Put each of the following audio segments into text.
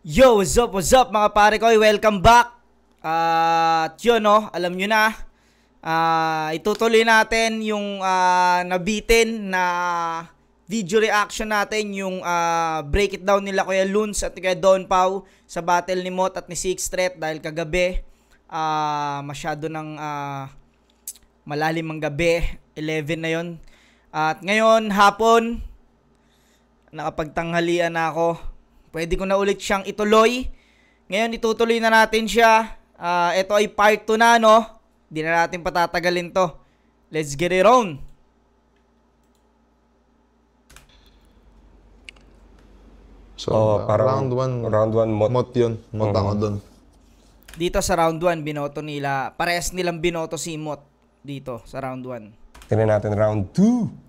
Yo, what's up mga pare ko? Welcome back. At yun, no, alam nyo na. Itutuloy natin yung nabitin na video reaction natin, yung break it down nila Kuya Luns at Kuya Don Pau sa battle ni Mot at ni Six Threat dahil kagabi masyado ng malalim ang gabi, 11 na yon. At ngayon hapon nakapagtanghalian na ako. Pwede ko na ulit siyang ituloy. Ngayon, itutuloy na natin siya. Ito ay part 2 na, no? Hindi na natin patatagalin to. Let's get it on. So, parang round 1 mot yun. Mot ako dun. Dito sa round 1, binoto nila. Parehas nilang binoto si Mot dito sa round 1. Tingnan natin round 2.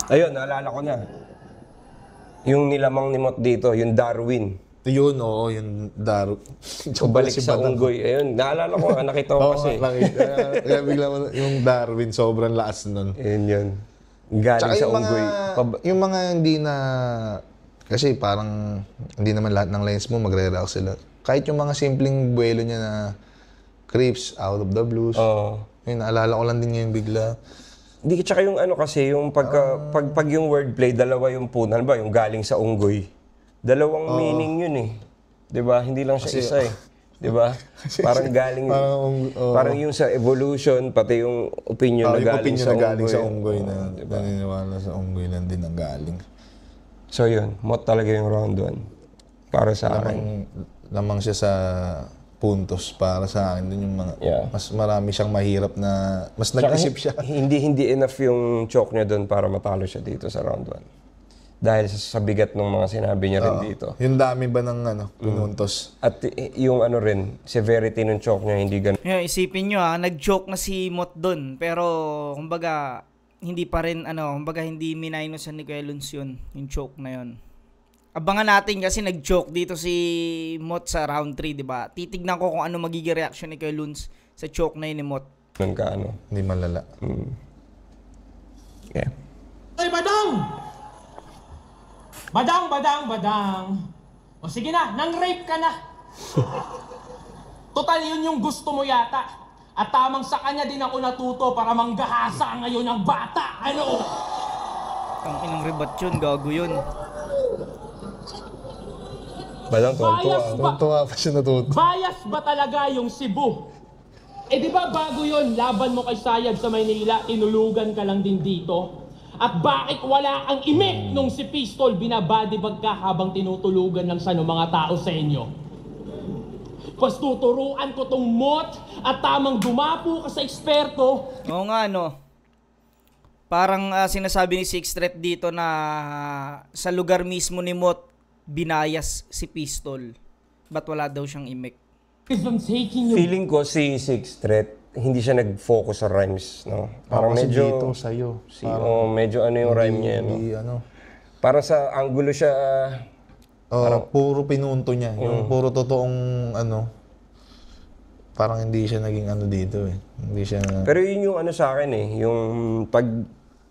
Ayun, naalala ko na. Yung nilamang ni Mot dito, yung Darwin. Yun, oo, yung Darwin. Balik sa unggoy. Ayun, naalala ko nga, nakita ko kasi. Kaya bigla mo, yung Darwin, sobrang lakas nun. Yun. Galing Tsaka sa yung unggoy. Yung mga hindi na... Kasi parang hindi naman lahat ng lines mo magre-react sila. Kahit yung mga simpleng buwelo niya na Crips, Out of the Blues. Yun, naalala ko lang din ngayon bigla. Hindi, tsaka yung ano kasi, yung pag yung wordplay, dalawa yung punan ba? Yung galing sa unggoy. Dalawang meaning yun eh. 'Di ba? Hindi lang siya kasi, isa eh. 'Di ba? Parang galing, parang yung sa evolution, pati yung opinion na galing sa unggoy. Galing sa unggoy na naniniwala sa unggoy lang din ang galing. So yun, Mot talaga yung round 1. Para sa akin. Lamang siya sa puntos para sa akin. Dun yung mga, mas marami siyang mahirap na, mas nag-isip siya. Hindi enough yung choke niya doon para matalo siya dito sa round 1. Dahil sa bigat ng mga sinabi niya rin dito. Yung dami ba ng pinuntos? At yung ano rin, severity ng choke niya, hindi ganun. Isipin nyo nag-joke na si Mot doon. Pero, kumbaga, hindi pa rin, kumbaga, hindi minaynosan ni Kuya Luns yun, yung choke na yun. Abangan natin kasi nag-joke dito si Mot sa round 3, di ba? Titignan ko kung ano magiging reaction ni Kuya Luns sa choke na yun ni Mot. Hindi malala. Yeah. Ay, badang! Badang! O sige na, nang-rape ka na. Total, yun yung gusto mo yata. At tamang sa kanya din ako natuto para manggahasa ngayon ng bata. Ano? Ang inang rebat yun, gago yun. Balang Tuwa pa siya natuto. Bias ba talaga yung Cebu? Eh di ba bago yun, laban mo kay Sayad sa Maynila, tinulugan ka lang din dito? At bakit wala ang imik nung si Pistol binabadibag ka habang tinutulugan ng sano mga tao sa inyo? Pas tuturuan ko tong Mot at tamang dumapo ka sa eksperto. Oo nga, no. Parang sinasabi ni Six Threat dito na sa lugar mismo ni Mot, binayas si Pistol. Ba't wala daw siyang imik? Feeling ko si Six Threat, hindi siya nag-focus sa rhymes, no? Parang medyo dito sa'yo. medyo ano yung rhyme niya, no? Para sa angulo siya, puro pinunto niya. Yung puro totoong parang hindi siya naging dito eh. Hindi siya... Pero yun yung sa akin eh, yung pag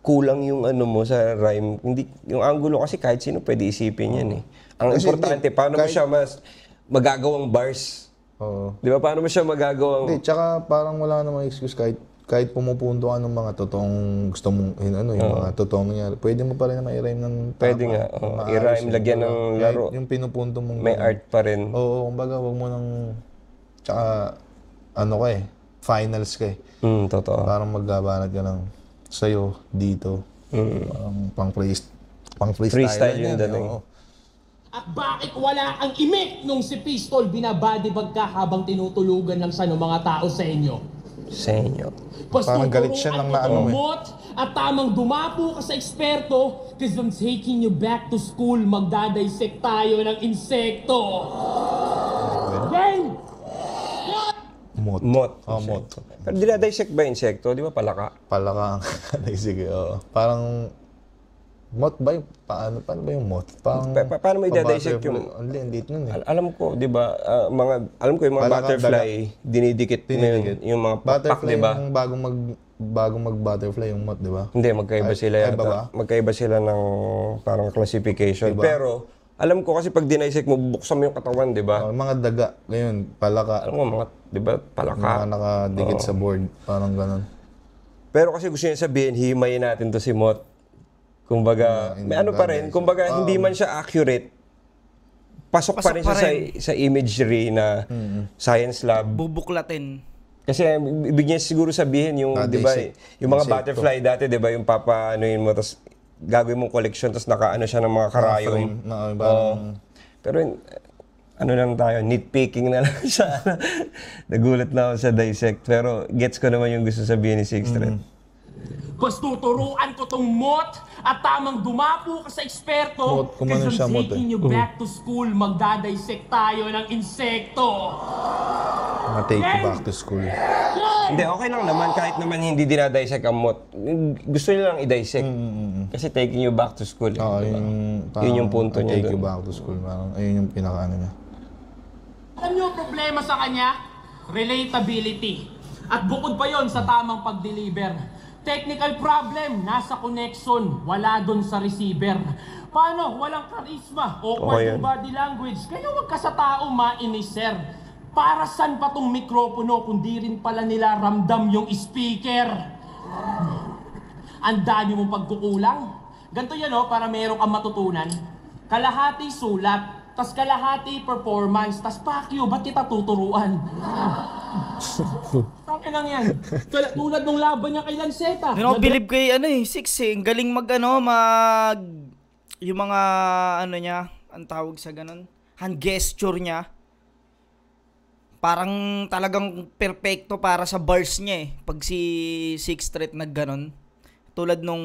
kulang yung mo sa rhyme, hindi, yung angulo kasi kahit sino pwede isipin yan eh. Ang kasi importante, paano mo siya magagawang bars? Di ba? Paano mo siya magagawang... Hindi, tsaka parang wala namang excuse kahit pumupunto ka ng mga totoong gusto mong, yung mga totoong nangyari. Pwede mo pa rin na ma-rhyme ng tama. Pwede nga, i-rhyme, lagyan ng laro. Yung pinupunto mong... May art pa rin. Oo, kumbaga, wag mo nang... Tsaka, finals ka eh. Totoo. Parang magbabanat ka lang sa'yo, dito. Parang pang-freestyle yung dating. At bakit wala ang imik nung si Pistol binabadibag ka habang tinutulugan ng sano mga tao sa inyo? Sa inyo. Parang galit siya lang na Mot, at tamang dumapo ka sa eksperto because I'm taking you back to school, magdadissect tayo ng insekto. Game! Mot. Mot. Pero dinadissect ba insekto? Di ba palaka? Palaka ang sige, oo. Parang Moth ba yung, paano ba yung moth? Paano mo i-dissect yung... Ang liit nun eh. Alam ko, di ba, alam ko yung mga butterfly, dinidikit mo yung mga pakpak, di ba? Yung bagong mag-butterfly yung moth, di ba? Hindi, magkaiba sila yata. Magkaiba sila ng parang classification. Diba? Pero, alam ko kasi pag dinisect mo, buksan mo yung katawan, di ba? Mga daga, ngayon, palaka. Alam mo, mga, di ba, palaka. Mga nakadikit sa board, parang ganun. Pero kasi gusto niya sabihin, himayin natin to si moth. Kumbaga, may ano pa rin, kumbaga, hindi man siya accurate, pasok pa rin siya sa imagery na science lab. Bubuklatin. Kasi ibig niya siguro sabihin yung, di ba, yung mga butterfly dati, di ba, yung papaanoin mo, tapos gagawin mong collection, tapos nakaano siya ng mga karayom. Pero ano lang tayo, nitpicking na lang siya. Nagulat na ako sa dissect. Pero gets ko naman yung gusto sabihin ni Sixth Thread. Bas tuturuan ko tong moth at tamang dumapo ka sa eksperto. Kumano siya, moth taking you back to school, magdadissect tayo ng insekto. Take you back to school. Hindi, okay lang naman kahit naman hindi dinadissect ang moth. Gusto niya lang i-dissect. Kasi taking you back to school. Oo, diba? yun yung punto niya take you doon. back to school. Parang, ayun yung pinaka-ano niya. Alam niyo ang problema sa kanya? Relatability. At bukod pa yon sa tamang pag-deliver. Technical problem, nasa connection, wala doon sa receiver. Paano? Walang charisma, awkward yung body language. Kaya wag ka sa tao mainis, sir. Para saan pa tong mikropono kung di rin pala nila ramdam yung speaker? Ang dami mong pagkukulang. Ganito yan, para meron kang matutunan. Kalahati sulat, tas kalahati performance, tas pakyo, ba't kita tuturuan? Tangin lang yan. Tulad nung laban niya kay Lanceta. Believe kay Six ang galing yung mga niya, ang tawag sa ganun, hand gesture niya. Parang talagang perfecto para sa bars niya pag si Sixth Thread nagganon. Tulad nung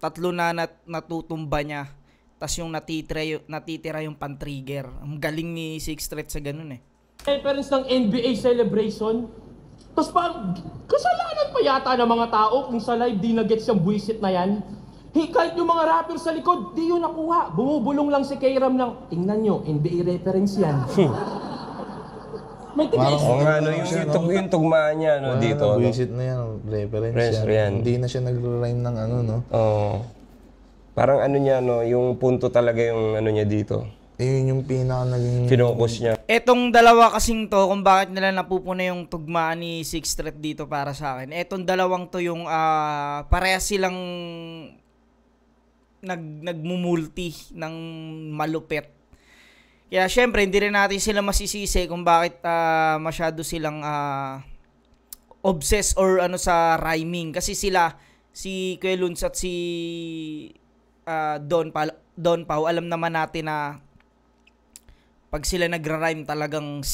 tatlo na natutumba niya. Tas yung natitira yung pan-trigger. Ang galing ni Sixth Thread sa ganun Reference ng NBA celebration. Tapos parang kasalanan pa yata ng mga tao kung sa live di na-gets yung buwisit na yan. Kahit yung mga rapper sa likod, di yun nakuha. Bumubulong lang si K-Ram ng, tingnan nyo, NBA reference yan. May tingnan yung tugmaan niya dito. Buwisit na yan, reference yan. Hindi na siya nag-rhyme ng Parang niya, yung punto talaga yung niya dito. Yun yung pinaka-naging... Finokus niya. Etong dalawa kasing to, kung bakit nila napupuna yung tugmaan ni Sixth Thread dito para sa akin. Etong dalawang to yung parehas silang nagmumulti ng malupit. Kaya syempre, hindi rin natin sila masisisi kung bakit masyado silang obsessed or sa rhyming. Kasi sila, si Kuya Luns at si Don Pau, alam naman natin na pag sila nagra-rhyme talagang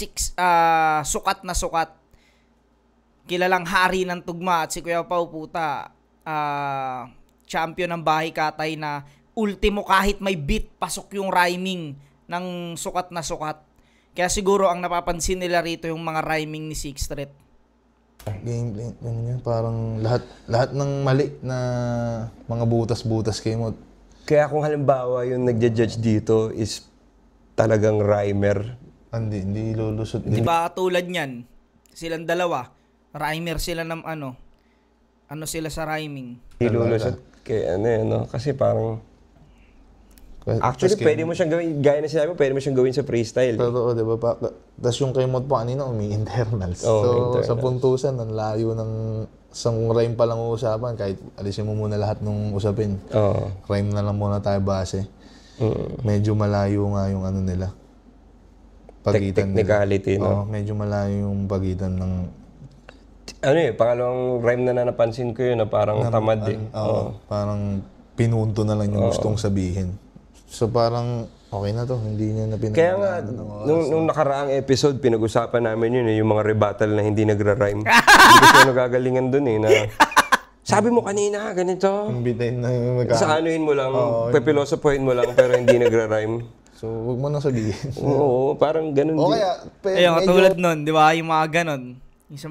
sukat na sukat. Kilalang hari ng tugma at si Kuya Pau puta, champion ng bahay katay na ultimo kahit may beat, pasok yung rhyming ng sukat na sukat. Kaya siguro ang napapansin nila rito yung mga rhyming ni Sixth Thread. Gameplay, parang lahat ng mali na mga butas-butas kay mo. Kaya kung halimbawa yung nagja-judge dito is talagang rhymer. Hindi lulusot. Di ba tulad niyan, silang dalawa, rhymer sila ng ano sila sa rhyming. Ilulusot kay kasi parang actually, pwede mo siyang gawin, gaya na sinabi, pwede mo siyang gawin sa freestyle. Totoo, di ba? Tapos yung kay Mod pa kanina, umi-internals. Internals. Sa puntusan, ang layo ng isang rhyme pa lang uusapan, kahit alisin mo muna lahat ng usapin. Rhyme na lang muna tayo base. Medyo malayo nga yung nila. Pagitan technicality, nila. Medyo malayo yung pagitan ng... pangalawang rhyme na napansin ko yun na parang tamad parang pinunto na lang yung gustong sabihin. So parang okay na to, hindi niya na Kaya nga, nung nakaraang episode, pinag-usapan namin yun yung mga rebuttal na hindi nagra-rhyme. Hindi ko siya nagagalingan dun na sabi mo kanina, ganito. Imbitahin na yung Sa anuhin mo lang, pepilosopohin mo lang, pero hindi nagra-rhyme. So, huwag mo nang sabihin. Oo, parang ganun O din. kaya, Ayun, katulad nun, di ba? Yung mga ganon. Yung sa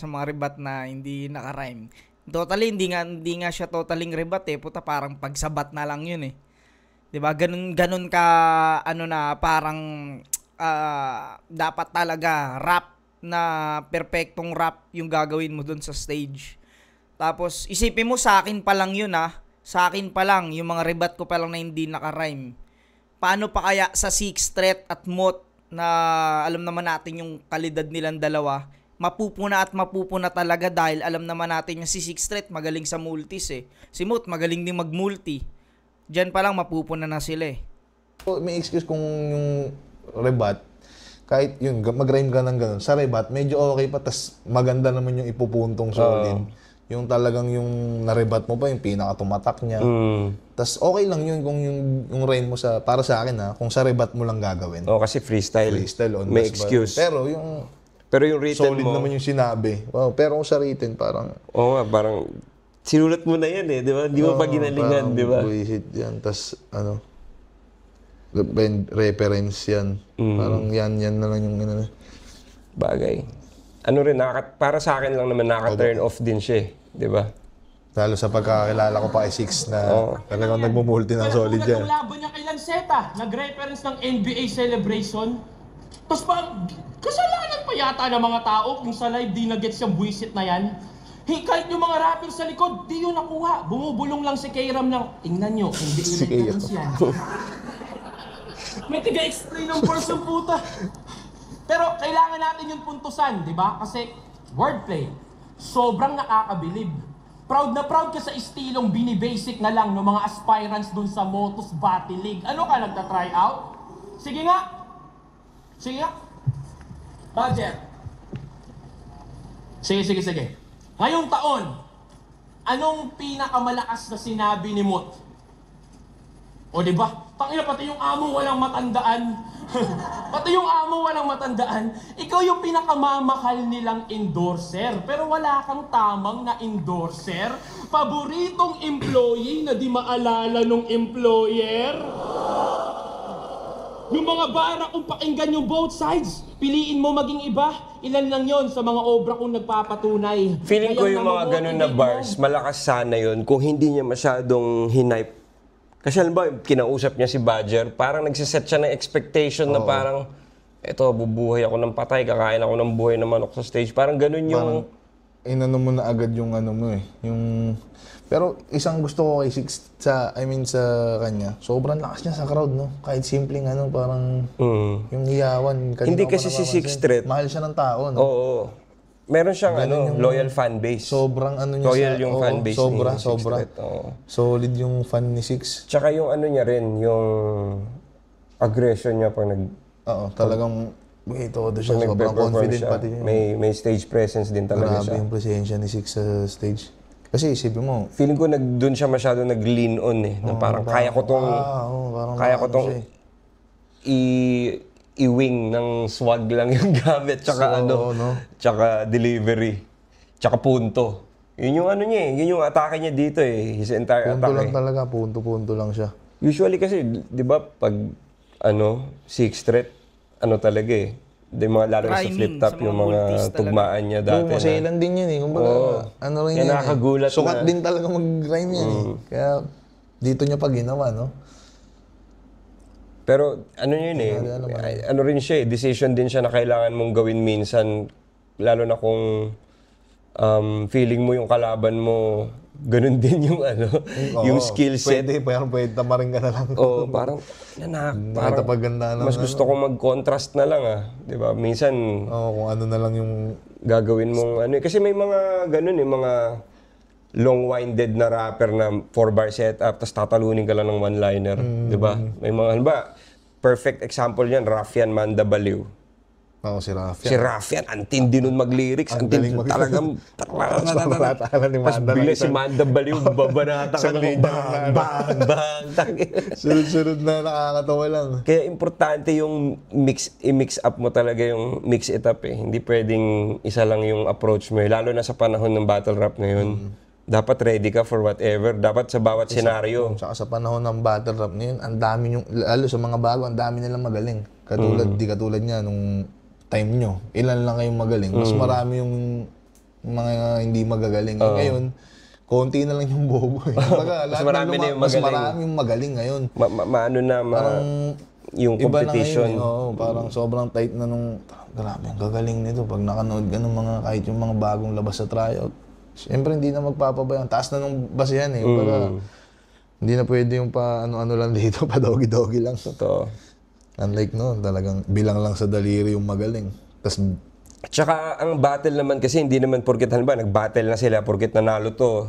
mga rebat na hindi naka-rhyme. Totally, hindi nga siya totaling rebat eh. Puta, parang pagsabat na lang yun eh. 'Di ba? Ganun ka ano na parang dapat talaga rap na perfectong rap yung gagawin mo dun sa stage. Tapos isipin mo sa akin pa lang yun Sa akin pa lang yung mga rebat ko pa lang na hindi naka-rhyme. Paano pa kaya sa Sixth Threat at Moth na alam naman natin yung kalidad nilang dalawa, mapupuna talaga dahil alam naman natin yung si Sixth Threat magaling sa multis eh. Si Moth magaling din mag-multi. Diyan pa lang mapupuna na sila eh. May excuse kung yung rebat, kahit yun, mag-rhyme ka ng ganun. Sa rebat, medyo okay pa, tas maganda naman yung ipupuntong solid. Yung talagang yung narebat mo pa, yung pinaka-tumatak niya. Tas okay lang yun kung yung rhyme mo para sa akin kung sa rebat mo lang gagawin. Kasi freestyle. Freestyle on may the spot. excuse. Pero yung written solid mo, naman yung sinabi. Wow, pero kung sa written, parang... Oo nga, parang sinulat mo na yan eh, di ba? Di mo pa ginalingan, di ba? Bullshit yan. Tas reference yan. Parang yan na lang yung Bagay. Ano rin, para sa akin lang naman naka-turn off din siya eh. Di ba? Lalo sa pagkakilala ko pa kay Six na talagang nagmumulti ng solid yan. Pero kung laban niya kay Lanceta, nag-reference ng NBA celebration, tapos parang kasalanan pa yata ng mga tao kung sa live di na-gets yung buwisit na yan. Kahit yung mga rapper sa likod, di yun nakuha. Bumubulong lang si K-Ram ng, tingnan nyo, NBA reference yan. May tiga-explain ng person puta. Pero kailangan natin yung puntusan, di ba? Kasi wordplay, sobrang nakakabilib. Proud na proud ka sa estilong binibasic na lang ng mga aspirants dun sa Motus Battle League. Ano ka, nagta-try out? Sige nga. Budget. Sige. Ngayong taon, anong pinakamalakas na sinabi ni Moth? O diba? Tangina, pati yung amo walang matandaan. Ikaw yung pinakamamahal nilang endorser. Pero wala kang tamang na endorser. Paboritong employee na di maalala nung employer. Yung mga bara kung pakinggan yung both sides, piliin mo maging iba. Ilan lang yon sa mga obra kong nagpapatunay. Feeling ko yung mga ganun na bars, malakas sana yun kung hindi niya masyadong hinipe. Kasi alam ba, kinausap niya si Badger, parang nagsiset siya ng expectation na parang, eto, bubuhay ako ng patay, kakain ako ng buhay na manok sa stage. Parang ganun yung... Inano mo na agad yung Pero isang gusto ko kay Six, sa kanya, sobrang lakas niya sa crowd, no? Kahit simpleng parang yung hiyawan. Hindi kasi si Sixth Threat. Mahal siya ng tao, no? Oo. Meron siyang loyal fan base. Sobrang niya loyal yung fan base sobra. ni Sixth Threat. Solid yung fan ni Six. Tsaka yung niya rin, yung aggression niya pag talagang todo siya. Sobrang confident pati niya. May stage presence din talaga siya. Grabe yung presensya ni Six sa stage. Kasi isipin mo, feeling ko doon siya masyado nag-lean on eh. Na parang kaya ko tong i-wing ng swag lang yung gamit. Tsaka tsaka delivery. Tsaka punto. Yun yung niya eh. Yun yung atake niya dito eh. His entire punto attack lang talaga. Punto lang siya. Usually kasi, di ba, pag Sixth Threat, talaga eh. Lalo na sa flip top, yung mga tugmaan niya dati. Masailan din yun eh. Kumbaga, rin yan nakakagulat eh. Sukat din talaga mag-rhyme yan eh. Kaya, dito niya pa ginawa, no? Pero yun eh, rin siya eh, decision din siya na kailangan mong gawin minsan, lalo na kung feeling mo yung kalaban mo, ganun din yung yung skill set. Pwede tamarin ka na lang. Parang mas gusto ko mag-contrast na lang di ba? Minsan, kung ano na lang yung gagawin mong kasi may mga ganun mga long-winded na rapper na 4-bar setup, tapos tatalunin ka lang ng one-liner, di ba? May mga, perfect example yan, Raffian Manda Baliw. Si Raffian. Si Raffian, antindi nun mag-lyrics, antindi talagang tapos bigla si Manda Baliw, babanata ka ng bang. Sunod-sunod na nakakatawa lang. Kaya importante yung i-mix up mo talaga yung mix it up eh. Hindi pwedeng isa lang yung approach mo. Lalo na sa panahon ng battle rap ngayon. Dapat ready ka for whatever. Dapat sa bawat senaryo. Tsaka sa panahon ng battle rap ngayon, ang dami lalo sa mga bago, ang dami nilang magaling. Di katulad niya nung time nyo. Ilan lang kayong magaling. Mas marami yung mga hindi magagaling. Ngayon, konti na lang yung bobo eh. Kumbaga, Mas marami na yung mas magaling. marami yung magaling ngayon. Maano na, yung Iba na competition. ngayon, oo, parang sobrang tight na nung, grabe, ang gagaling nito. Pag nakanood ka ng mga, kahit yung mga bagong labas sa tryout, siyempre hindi na magpapabayang. Taas na nung basihan eh. Kumbaga, hindi na pwede yung pa ano-ano lang dito, pa dogi-dogi lang. Totoo. Unlike noon, talagang bilang lang sa daliri yung magaling. Tapos, Tsaka ang battle naman kasi hindi naman porket halimbawa nag-battle na sila porket nanalo to.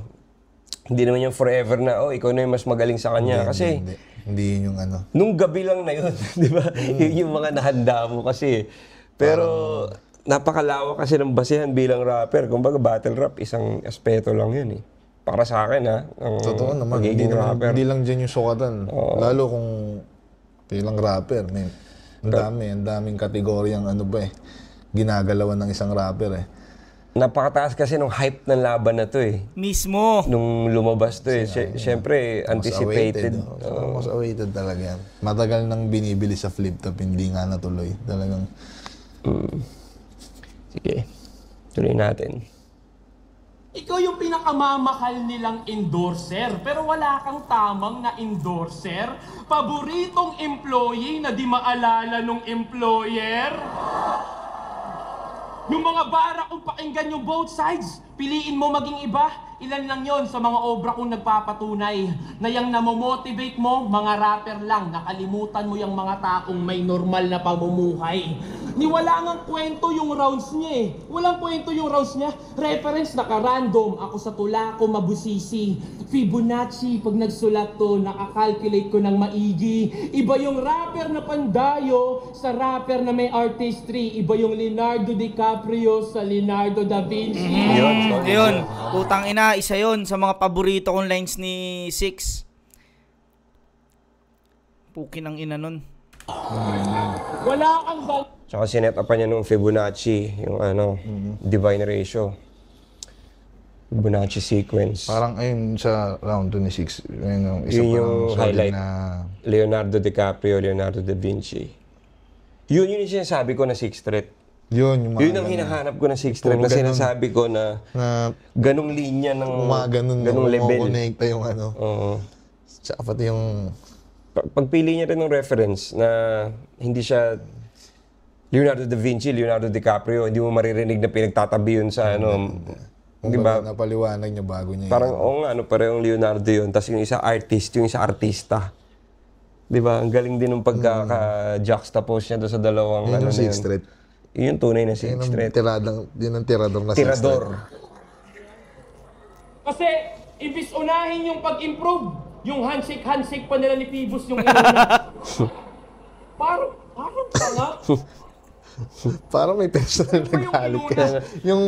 Hindi naman yung forever na ikaw na yung mas magaling sa kanya kasi hindi yun yung ano. nung gabi lang na yun, di ba? Yun yung mga nahanda mo kasi. Pero napakalawak kasi ng basehan bilang rapper. Kumbaga battle rap isang aspeto lang yun eh. Para sa akin ang Totoo naman, hindi, pagiging rapper. hindi lang dyan yung sukatan. Lalo kung bilang rapper, ang daming kategoryang ano ba eh, ginagalawan ng isang rapper eh. Napakataas kasi nung hype ng laban na to eh. Mismo. Nung lumabas to eh. Siyempre, anticipated. Most awaited talaga yan. Matagal nang binibili sa flip top, hindi nga natuloy. Talagang... Sige, tuloy natin. Ikaw yung pinakamamahal nilang endorser, pero wala kang tamang na endorser. Paboritong employee na di maalala nung employer. Yung mga bara kung pakinggan yung both sides, piliin mo maging iba. Ilan lang yon sa mga obra kong nagpapatunay na yung namomotivate mo, mga rapper lang, nakalimutan mo yung mga taong may normal na pamumuhay. Wala ngang kwento yung rounds niya eh. Walang kwento yung rounds niya. Reference naka-random. Ako sa tula ko mabusisi. Fibonacci, pag nagsulat to, nakakalculate ko ng maigi. Iba yung rapper na pandayo sa rapper na may artistry. Iba yung Leonardo DiCaprio sa Leonardo da Vinci. Yun. Putang ina, isa yun sa mga paborito kong lines ni Six. Pukin ang ina nun. Wala kang Tsaka sinet up niya nung Fibonacci, yung divine ratio. Fibonacci sequence. Parang ayun sa round 26, isa Yun pa yung highlight. na... Leonardo DiCaprio, Leonardo da Vinci. Yun yung sinasabi ko na Sixth Street. Yun yung mga... Yun ang hinahanap ko na Sixth Street na sinasabi ko na ganong linya ng ganong level. Connecta yung ano. Oo. Tsaka pati yung... Pagpili niya rin ng reference na hindi siya Leonardo da Vinci, Leonardo DiCaprio, hindi mo maririnig na pinagtatabi yun sa di ba? Napaliwanag niya bago niya. Parang parehong Leonardo yun. Tapos yung isa artist, yung isa artista. Di ba? Ang galing din ng pagka-juxtapose niya doon sa dalawang yun yung na Sixth Street. Yun yung tunay na Sixth Street. Yun ang tirador na Sixth Street. Tirador. Kasi, ibis unahin yung pag-improve, yung handshake pa nila ni Phoebus yung inuna. Parang tanga. Parang may personal na galit ka. Yung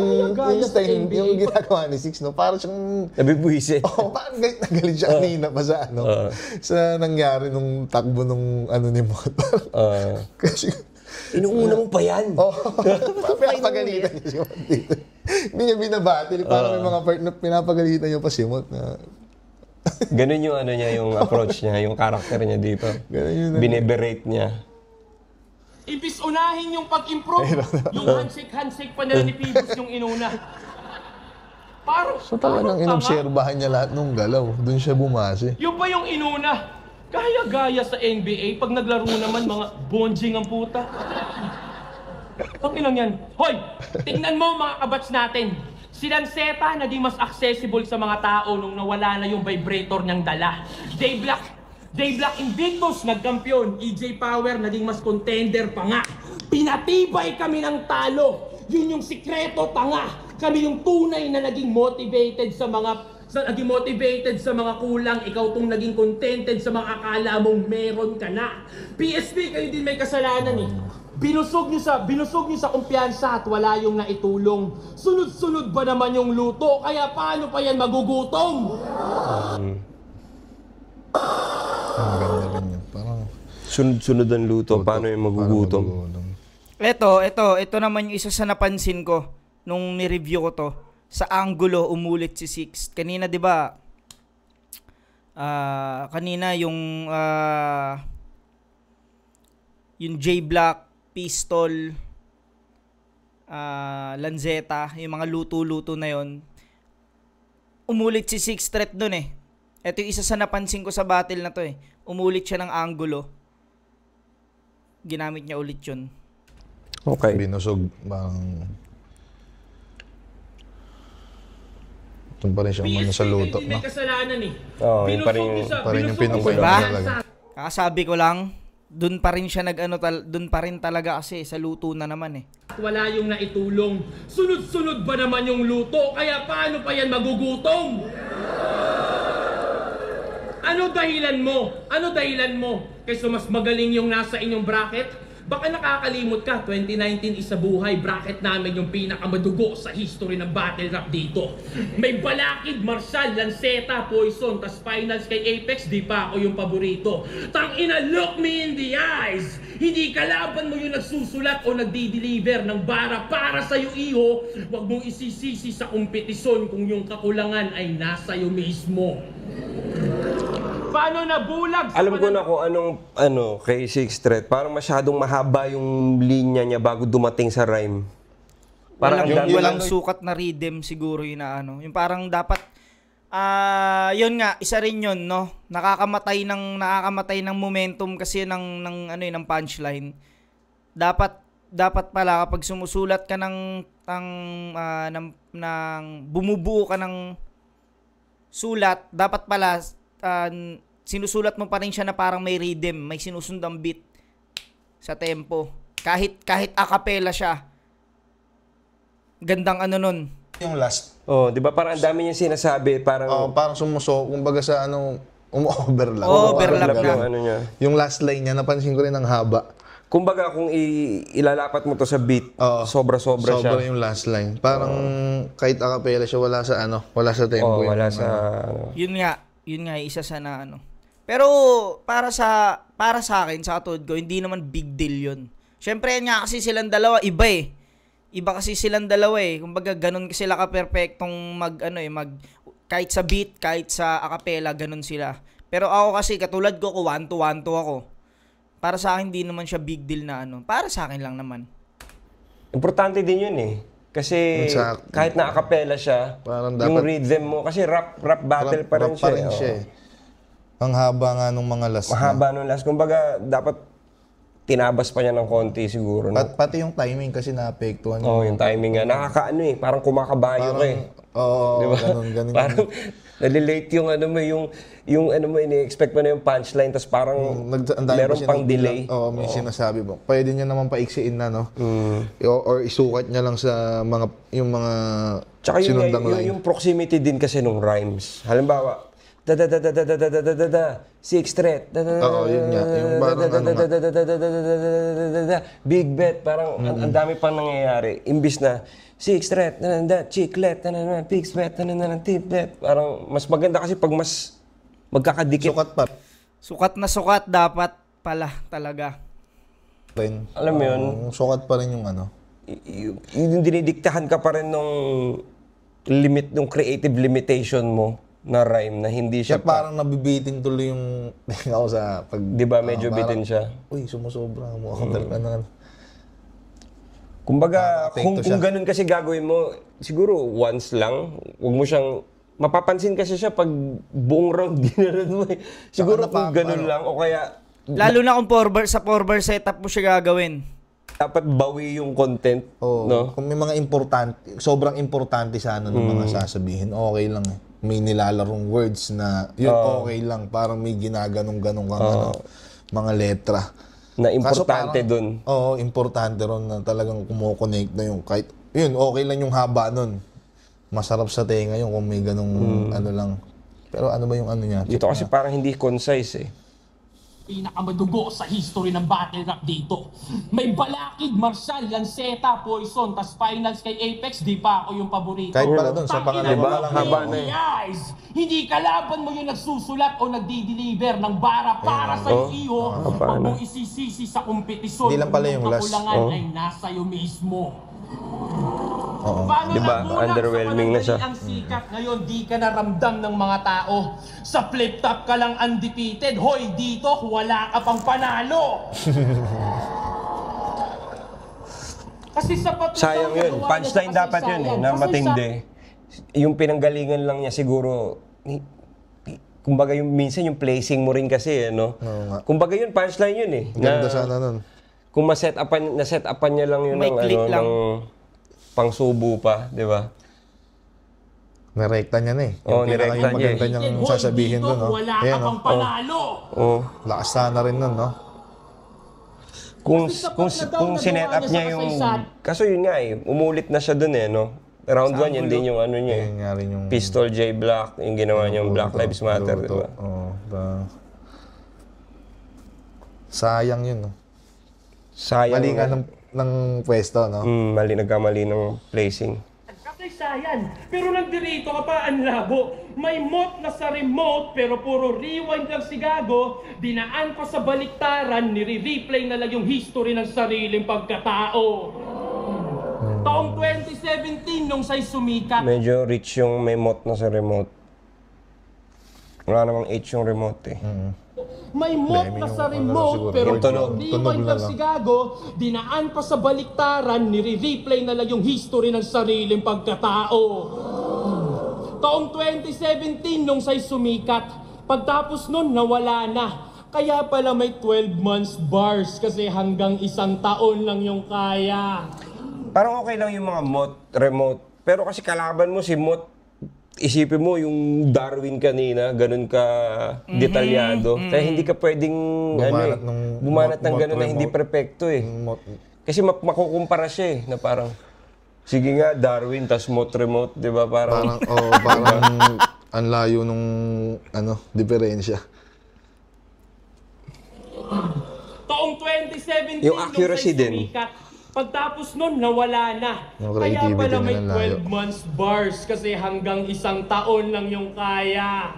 style, yung ginagawa ni Six, no? Parang siyang... Nabibwisit. Parang galit na galit siya kanina pa sa sa nangyari nung takbo nung ni Mot. Kasi... Inuuna mo pa yan. Pinapagalitan niya si Mot dito. Hindi niya binabati. Parang may mga part na pinapagalitan niya pa si Mot na... Ganun yung niya, yung approach niya, yung character niya dito. Biniberate niya. Ibis unahin yung pag-improve, yung handshake pa nila ni Phoebus yung inuna. So talagang inobserbahan niya lahat nung galaw. Doon siya bumase. Yung ba yung inuna? Gaya-gaya sa NBA, pag naglaro naman mga bonjing ang puta. Ang inang yan. Hoy! Tingnan mo mga kabats natin. Si Lanceta na di mas accessible sa mga tao nung nawala na yung vibrator niyang dala. J-Black Invictus, nagkampiyon. EJ Power, naging mas contender pa nga. Pinatibay kami ng talo. Yun yung sikreto, tanga. Kami yung tunay na naging motivated sa mga kulang. Ikaw tong naging contented sa mga akala mong meron ka na. PSP, kayo din may kasalanan eh. Binusog niyo sa kumpiyansa at wala yung naitulong. Sunod-sunod ba naman yung luto? Kaya paano pa yan magugutom? Ang ganda rin yun. Parang... Sunod-sunod ang luto, paano yung magugutom? Ito naman yung isa sa napansin ko nung ni-review ko to. Sa angulo, umulit si Six. Kanina, di ba? Kanina yung J-Black, Pistol, Lanceta, yung mga luto-luto na yon. umulit si Six Threat dun eh. Ito yung isa sa napansin ko sa battle na to eh. Umulit siya ng angulo. Ginamit niya ulit yun. Okay. Binusog, parang... Doon pa rin siya umano sa luto, no? May kasalanan eh. Oo, yun pa rin yung pinupuyo talaga. Kakasabi ko lang, doon pa rin siya doon pa rin talaga kasi sa luto na naman eh. Wala yung naitulong. Sunod-sunod ba naman yung luto? Kaya paano pa yan magugutom? Ano dahilan mo? Ano dahilan mo? Kaysa mas magaling yung nasa inyong bracket? Baka nakakalimot ka, 2019 isa buhay, bracket namin yung pinakamadugo sa history ng battle rap dito. May Balakid, Marshall, Lanceta, Poison, tas finals kay Apex, di pa ako yung paborito. Tangina, look me in the eyes! Hindi kalaban mo yung nagsusulat o nagdi-deliver ng bara para sa'yo, iho. Huwag mong isisisi sa kompetisyon kung yung kakulangan ay nasa'yo mismo. Paano nabulag? Alam ko na kung anong kay Six Threat. Parang masyadong mahaba yung linya niya bago dumating sa rhyme. Parang walang sukat na rhythm siguro yun na ano. Yung parang dapat yun nga, isa rin yun, no. Nakakamatay ng momentum kasi ng punchline. Dapat pala kapag sumusulat ka ng bumubuo ka ng sulat, dapat pala sinusulat mo pa rin siya na parang may rhythm, may sinusundang beat sa tempo. Kahit a cappella siya. Gandang ano nun. Yung last. Oh, 'di ba parang ang dami niya sinasabi, parang parang kumbaga sa overlap. Overlap na. Ano niya. Yung last line niya, napansin ko rin ang haba. Kumbaga kung ilalapat mo to sa beat, sobra-sobra siya. Sobra yung last line. Parang kahit a cappella siya, wala sa tempo. Wala sa Yun nga isa sa na ano. Pero para sa akin, sa katulad ko, hindi naman big deal yun. Syempre nga kasi silang dalawa iba eh. Iba kasi silang dalawa eh. Kumbaga ganun kasi sila ka-perfectong kahit sa beat, kahit sa a cappella, ganun sila. Pero ako kasi katulad ko, 1-2 ako. Para sa akin hindi naman siya big deal na ano. Para sa akin lang naman. Importante din yun eh. Kasi kahit na a cappella siya, yung rhythm mo, kasi rap battle pa rin siya. Ang haba nga nung mga last. Mahaba nung last. Kumbaga, dapat tinabas pa niya ng konti siguro. No? Pati yung timing kasi naapektuhan. Yung timing nga. Nakakaano eh. Parang kumakabayo ka eh. Diba? Ganun. Parang nalilate yung ini-expect mo na yung punchline, tapos parang meron pang delay. May sinasabi mo. Pwede niya naman paiksiin na, no? Or isukat niya lang sa yung mga tsaka sinundang line. Yung proximity din kasi nung rhymes. Halimbawa, Six Threat. Yun nga. Yung parang Big Bet. Parang ang dami pang nangyayari. Imbis na Six Threat, Chiclet, Big Bet, Tiplet. Parang mas maganda kasi pag mas magkakadikit. Sukat Sukat dapat pala talaga. Alam mo yun? Sukat pa rin yung ano. Yung dinidiktahan ka pa rin nung creative limitation mo na rhyme na hindi siya parang nabibitin tuloy yung ako sa pag... Di ba medyo bitin siya? Uy, sumusobra mo ako talaga. Kumbaga, kung ganun kasi gagawin mo, siguro once lang, huwag mo siyang... Mapapansin kasi siya pag buong round ginanon mo eh. Siguro kung ganun lang, o kaya... Lalo na kung 4-bar setup mo siya gagawin. Dapat bawi yung content, no? Kung may mga sobrang importante sana ng mga sasabihin, okay lang eh. May nilalarong words na yun okay lang. Parang may ginaganong-ganong kang mga letra. Na importante dun. Oo, importante ron na talagang kumukonect na yung kahit, yun, okay lang yung haba nun. Masarap sa tenga yun kung may ganong ano lang. Pero ano ba yung ano niya? Dito kasi parang hindi concise eh. Pinakamadugo sa history ng battle rap dito. May Balakid, Marshall, Lanceta, Poison, tas finals kay Apex, di pa ako yung paborito. Kahit pala dun, sa pangalawa diba? lang. Haba na eh. Hindi kalaban mo yung nagsusulat o nagdi-deliver ng bara para sa'yo, iho. Huwag mo isisisi sa kompetisyon. Hindi lang pala yung last. Kakulangan ay nasa'yo mismo. Diba? Underwhelming na siya. Ang sikat ngayon, di ka naramdam ng mga tao. Sa flip top ka lang undefeated. Hoy, dito wala ka pang panalo. Kasi sa Sayang yun. Punchline dapat yun eh, na matindi. yung pinanggalingan lang niya siguro, kumbaga yung minsan yung placing mo rin kasi, no? Oo nga. Kumbaga yun, punchline yun eh. Ganda sana nun. Kung na-set upan niya lang yun May ng, click lang. ng pangsubo pa, di ba? Nirekta niya na eh. Oo, Yung nirekta yung niya maganda niyang sasabihin dito, doon, no? wala ka Ayan, no? pang panalo. Oo. Lakas sana rin nun, no? Kung Kasi sapat na daw nagawa sinet up niya niya sa yung... kasaysayan. Kaso yun nga eh, umulit na siya dun eh, no? Round 1, yun din yung ano niya eh. Yun nga rin yung... Pistol J Black, yung ginawa niyang Black Lives Matter, di ba? Oo. Sayang yun, no? Sayang. Mali nga ng pwesto, no? Nagkamali ng placing. Kasaysayan. Pero nagdirito ka pa, ang labo. May mod na sa remote, pero puro rewind lang si Gago. Dinaan pa sa baliktaran, nire-replay na lang yung history ng sariling pagkatao. Taong 2017, nung siya'y sumikat. Medyo rich yung may mot na sa remote. Wala namang H yung remote eh. May mod na sa remote, pero puro rewind lang si Gago. Dinaan pa sa baliktaran, nire-replay na lang yung history ng sariling pagkatao. Taong 2017, nung siya'y sumikat. Pagtapos nun, nawala na. Kaya pala may 12 months bars kasi hanggang 1 taon lang yung kaya. Parang okay lang yung mga remote. Pero kasi kalaban mo si Mot, isipin mo yung Darwin kanina, ganun ka detalyado. Kaya hindi ka pwedeng bumanat ng ganun na hindi perfecto eh. Kasi makukumpara siya eh, na parang, sige nga, Darwin, tas remote, di ba? Parang ang layo nung, diferensya. Taong 2017, Yung accuracy nung din. sumikat. Pagtapos nun, nawala na. Yung Kaya creativity pala may na layo. 12 months bars kasi hanggang 1 taon lang yung kaya.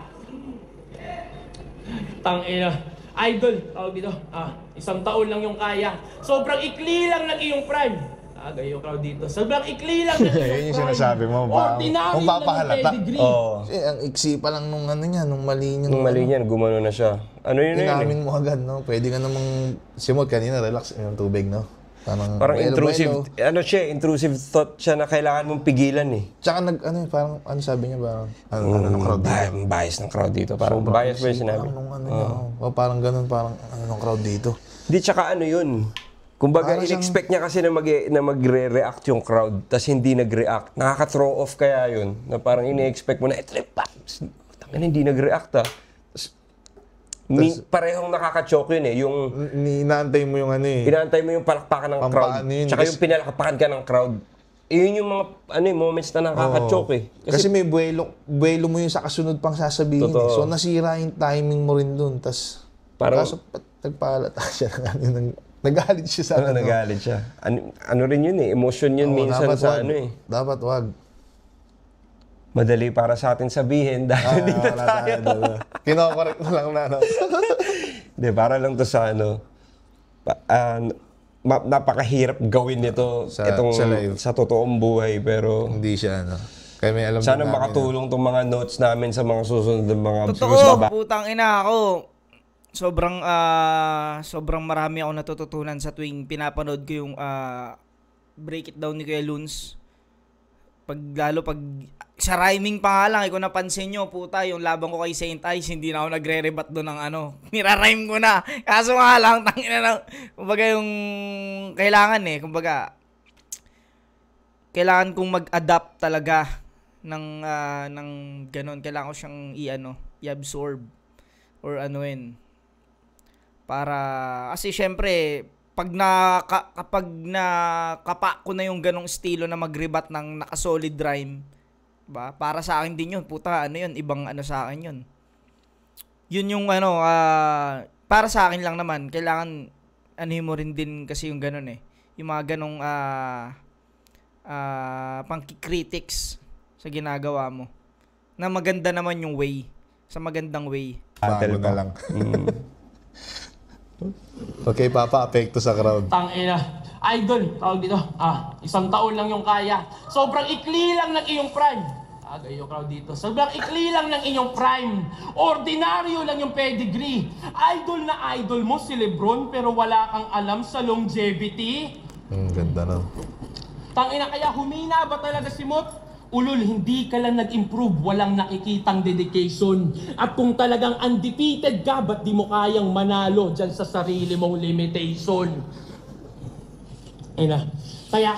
Tangina. Idol, tawag dito. 1 taon lang yung kaya. Sobrang ikli lang ng iyong prime. Gayo crowd dito. Sobrang ikli lang ng iyong prime. Yun yung sinasabi mo. Ordinary Kung lang yung papahalata. pedigree. Kasi ang iksi pa lang nung nung mali niya. Nung mali niyan, gumano na siya. Ano yun eh? Inamin mo agad, no? Pwede ka namang, simot kanina, relax yung tubig, no? Parang intrusive, intrusive thought siya na kailangan mong pigilan eh. Tsaka parang, sabi niya, parang, ng crowd dito. Bias ng crowd dito. Parang bias ba yung sinabi? Parang ganun, parang, ng crowd dito. Hindi, tsaka ano yun. Kumbaga, in-expect niya kasi na magre-react yung crowd, tas hindi nag-react. Nakaka-throw off kaya yun. Na parang ini-expect mo na, hindi nag-react ah. Parehong nakaka-choke yun eh. Yung Inaantay mo yung inaantay mo yung palakpakan ng crowd. Tsaka yung pinalakpakan ka ng crowd. Yun yung mga moments na nakaka-choke eh. Kasi may buwelo mo yung sa kasunod pang sasabihin. Eh. So nasira yung timing mo rin dun. Tas, kaso nagpalata siya nagalit siya sa nagalit siya. Ano rin yun eh. Emotion yun minsan sa Dapat wag. Madali para sa atin sabihin dahil dito tayo. Kinokorek na lang na, Hindi, para lang to sa napakahirap gawin nito sa totoong buhay, pero hindi siya, Kaya may alam sana makatulong tong mga notes namin sa mga susunod ng mga Totoo, putang ina ako. Sobrang marami ako natututunan sa tuwing pinapanood ko yung break it down ni Kuya Luns. Lalo pag sa rhyming pa nga lang, kung napansin nyo, puta, yung laban ko kay Saint Ice, hindi na ako nagre-rebat doon ng nira-rhyme ko na. Kaso nga lang, tangina na, kumbaga yung kailangan kumbaga, kailangan kong mag-adapt talaga ng ganon. Kailangan ko siyang i-absorb or para, kasi syempre, kapag nakapa ko na yung ganong estilo na mag-rebat ng naka-solid rhyme, ba? Para sa akin din yun, puta, yun, ibang sa akin yun. Yun yung para sa akin lang naman, kailangan mo rin din kasi yung ganon yung mga ganong pang-critics sa ginagawa mo. Na maganda naman yung way, sa magandang way. Bago na lang. Okay, apekto sa crowd. Tangina. Idol, tawag dito. 1 taon lang yung kaya. Sobrang ikli lang ng iyong prime. Gayo crowd dito. Sobrang ikli lang ng iyong prime. Ordinaryo lang yung pedigree. Idol na idol mo si Lebron pero wala kang alam sa longevity. Ganda na. Tangina, kaya humina ba talaga si Mot? Ulol, hindi ka lang nag-improve, walang nakikitang dedication. At kung talagang undefeated ka, ba't di mo kayang manalo dyan sa sarili mong limitation? Ayun na. Kaya,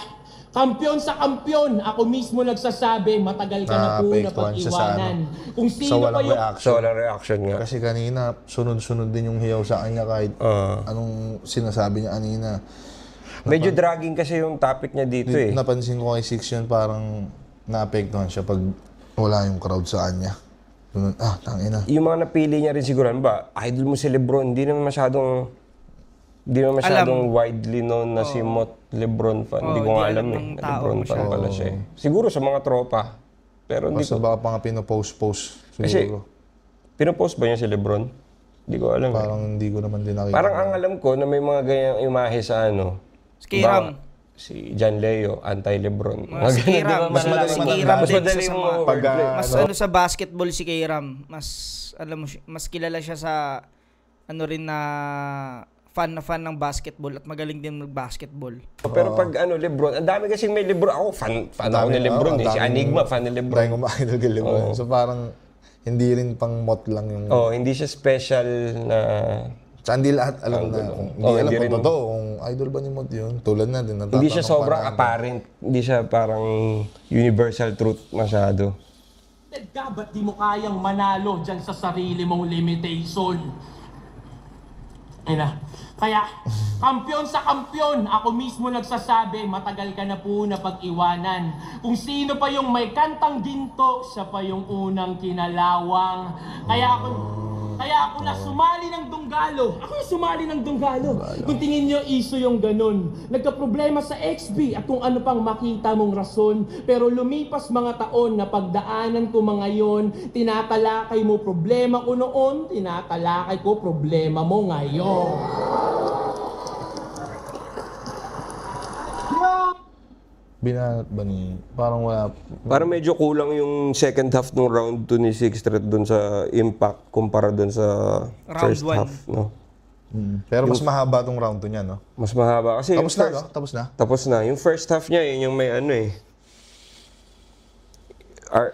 kampiyon sa kampiyon, ako mismo nagsasabi, matagal ka na po na pag-iwanan. Kung sino pa yung... So, walang reaction nga. Kasi kanina, sunod-sunod din yung hiyaw sa kanya kahit anong sinasabi niya kanina. Medyo dragging kasi yung topic niya dito eh. Napansin ko kay Six yun, parang naapektuhan siya pag wala yung crowd sa kanya. Tangina. Yung mga napili niya rin siguro, ba, idol mo si Lebron, hindi naman masyadong widely known na si Mot Lebron fan. Hindi ko nga alam eh. Lebron fan pala siya eh. Siguro sa mga tropa. Pero hindi ko. Baka pa nga pinopost-post Kasi, siguro. pinopost ba niya si Lebron? Hindi ko alam. Parang hindi ko naman din nakita. Parang ang alam ko na may mga ganyang imahe sa ano. Skiram. Si John Leo, anti-Lebron. Si Kiram. Mas madali mo mas ano sa basketball si Kiram. Mas, alam mo, mas kilala siya sa ano rin na fan ng basketball at magaling din mag-basketball. Pero pag ano, Lebron, ang dami kasing may Lebron. Ako, fan ako ni Lebron eh. Si Enigma, fan ni Lebron. Dahil kumakidol kay Lebron. So parang hindi rin pang mot lang yung... Hindi siya special na... Tsaka hindi lahat alam na kung... Hindi alam kung totoo, kung idol ba ni Mot yun. Tulad na din. Hindi siya sobrang apparent. Hindi siya parang universal truth masyado. Ka, ba't di mo kayang manalo dyan sa sarili mong limitation? Ayun na. Kaya, kampiyon sa kampiyon, ako mismo nagsasabi, matagal ka na po na pag-iwanan. Kung sino pa yung may kantang ginto, siya pa yung unang kinalawang. Kaya ako na sumali ng Dunggalo. Ako na sumali ng Dunggalo. Kung tingin nyo, iso yung ganun. Nagka-problema sa XB at kung ano pang makita mong rason. Pero lumipas mga taon na pagdaanan ko mga yon, tinatalakay mo problema ko noon, tinatalakay ko problema mo ngayon. Binanat ba ni... Parang wala... Parang medyo kulang yung second half ng round 2 ni Sixth Street dun sa impact kumpara dun sa first half. No? Pero mas mahaba tong round 2 niya, no? Mas mahaba. Kasi Tapos na, no? Tapos na? Tapos na. Yung first half niya, yun yung may ano eh.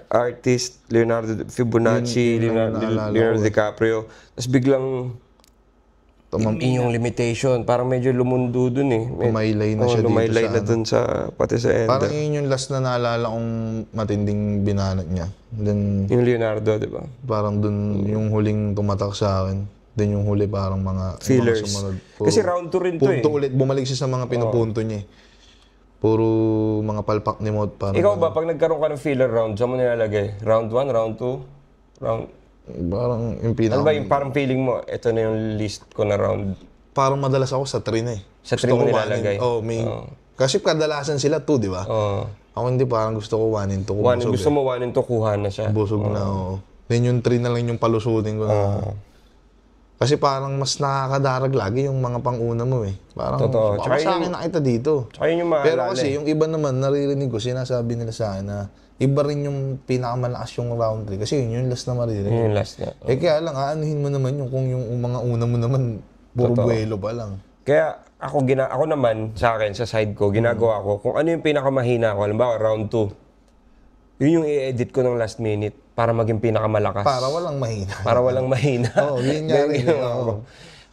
Artist, Leonardo Fibonacci, Leonardo DiCaprio. Tapos biglang yung limitation. Parang medyo lumundo dun eh. Lumaylay na siya dito lumaylay sa na dun sa pati sa end. Parang yun yung last na naalala kong matinding binanat niya. Then, yung Leonardo, di ba? parang dun yung huling tumatak sa akin. Then yung huli parang mga... Fillers. Mga sumunod. Kasi round 2 rin to eh. Punto ulit. Bumalik siya sa mga pinupunto niya eh. Puro mga palpak ni Mot. Parang, Ikaw ba, pag nagkaroon ka ng filler round, saan mo nilalagay? Round 1, round 2, round... Parang yung pinaka... Ano ba yung parang feeling mo, ito na yung list ko na round? Parang madalas ako sa 3 na eh. Sa 3 mo nilalagay? May... Kasi kadalasan sila 2, di ba? Ako hindi, parang gusto ko 1 and 2. Gusto mo 1 and 2, kuha na siya. Busog na, oo. Then yung 3 na lang yung palusutin ko na. Kasi parang mas nakakadarag lagi yung mga pang-una mo eh. Parang, Totoo. Tsaka sa akin nakita dito. Tsaka yun yung maalala. Pero kasi yung iba naman, naririnig ko, sinasabi nila sa akin na iba rin yung pinakamalakas yung round 3. Kasi yun yung last na maririnig. Yun yung last na. Kaya lang, aanuhin mo naman yung kung yung mga una mo naman, puro buwelo pa lang. Kaya ako naman, sa akin, sa side ko, ginagawa ko, kung ano yung pinakamahina ko, halimbawa round 2, yun yung i-edit ko ng last minute para maging pinakamalakas. Para walang mahina. Para walang mahina. Oo, yun nga rin.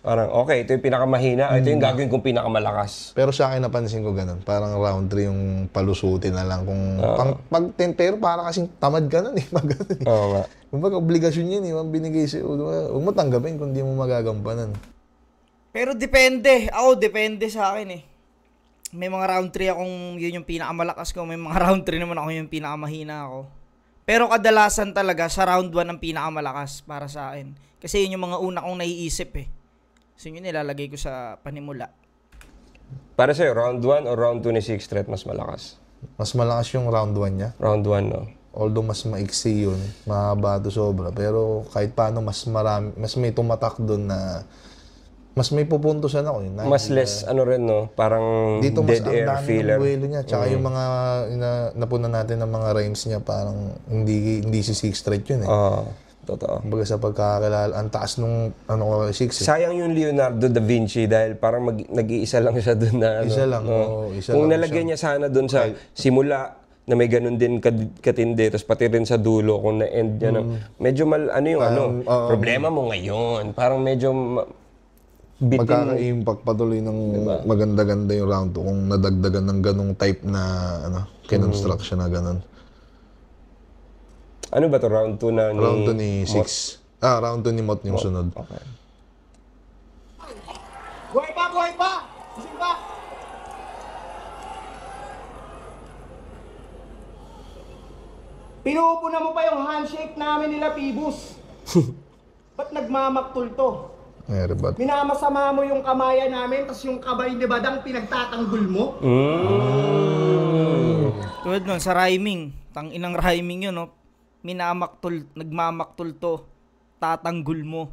Parang, okay, ito yung pinakamahina, ito yung gagawin kong pinakamalakas. Pero sa akin napansin ko ganun. Parang round 3 yung palusutin na lang. Kung pero para kasing tamad ka nun eh. Oo nga. Kumbaga, obligasyon yun eh. Binigay sa'yo. Huwag mo tanggapin kung di mo magagampanan. Pero depende. Ako, depende sa akin eh. May mga round 3 akong yun yung pinakamalakas ko. May mga round 3 naman ako yung pinakamahina ako. Pero kadalasan talaga sa round 1 ang pinakamalakas para sa akin. Kasi yun yung mga una kong naiisip eh. So yun nilalagay ko sa panimula. Para sa'yo, round 1 o round 2 ni Sixth Street mas malakas? Mas malakas yung round 1 niya. Round 1, no? Although mas maiksi yun, mahaba to sobra. Pero kahit paano mas marami, mas may tumatak doon na mas may pupuntusan ako. Mas less, ano rin, no? Parang dito mas dead ang air dami filler. ng buwelo niya. Tsaka yung mga napunan natin ng mga rhymes niya, parang hindi si Sixth Street yun eh. Totoo. Kumbaga sa pagkakilala, ang taas nung Sixth. Sayang yung Leonardo da Vinci dahil parang nag-iisa lang siya doon na ano. Isa lang, no? isa Kung lang nalagyan siya. niya sana doon sa simula, na may ganun din katindi, tapos pati rin sa dulo kung na-end niya medyo problema mo ngayon. Parang medyo magkaka-impact patuloy ng maganda-ganda yung round 2 kung nadagdagan ng ganung type na kinonstruction na ganun. Ano ba to round 2 na ni Round 2 ni 6. Round 2 ni Mot yung sunod. Okay. Buhay pa! Buhay pa! Gising pa! Pinuupuna mo pa yung handshake namin nila, Pibus. Ba't nagmamaktol to? Rebat. Minamasama mo yung kamayan namin, tas yung kamay ni Badang pinagtatanggol mo? Tulad nun, sa rhyming. Tanginang rhyming yun, no? Nagmamaktol to. Tatanggol mo.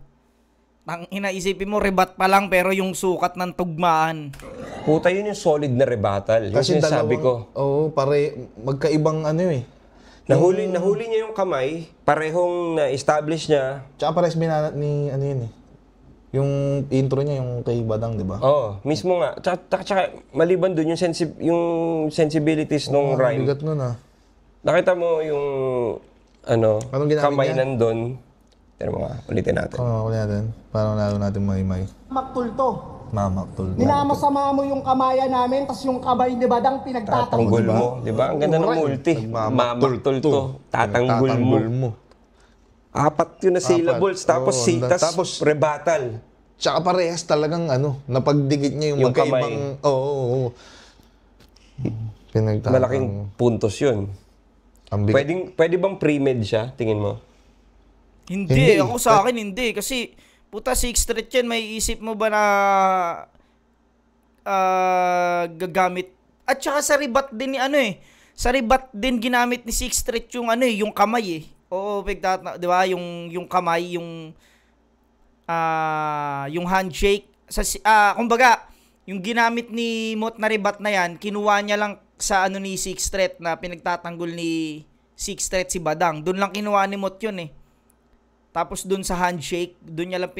Tangina, isipin mo, rebat pa lang, pero yung sukat ng tugmaan. Puta, yun yung solid na rebuttal. Yung Kasi sinasabi ko. Magkaibang Nahuli niya yung kamay, parehong na-establish niya. Tsaka parehas binanat ni yung intro niya, yung kay Badang, di ba? Oo, mismo nga. Tsaka maliban dun, yung sensibilities nung rhyme. Bigat nun Nakita mo yung Anong ginamit kamay niya? nandun. Pero ulitin natin. Ulit natin. Parang lalo natin may Maktulto. mamaktul. Minamasama mo yung kamayan namin, tas yung kamay ni Badang pinagtatanggol Tatanggol mo. Di ba? Ang ganda ng multi. Mamaktul to. Tatanggol mo. Apat yun na syllables. Tapos tapos rebuttal. Tsaka parehas talagang napagdikit niya yung magkaibang... Oo. Malaking puntos yun. Pwede bang pre-med siya, tingin mo? Hindi. Ako sa akin hindi. Kasi, puta, 6-threat yan. May isip mo ba na gagamit? At saka sa rebat din ni sa rebat din ginamit ni 6-threat yung yung kamay Oo, di ba? Yung kamay, yung handshake. Kumbaga, yung ginamit ni Mot na rebat na yan, kinuha niya lang sa ni 6-threat na pinagtatanggol ni 6-threat si Badang. Doon lang kinuha ni Mot yun Tapos doon sa handshake, doon niya lang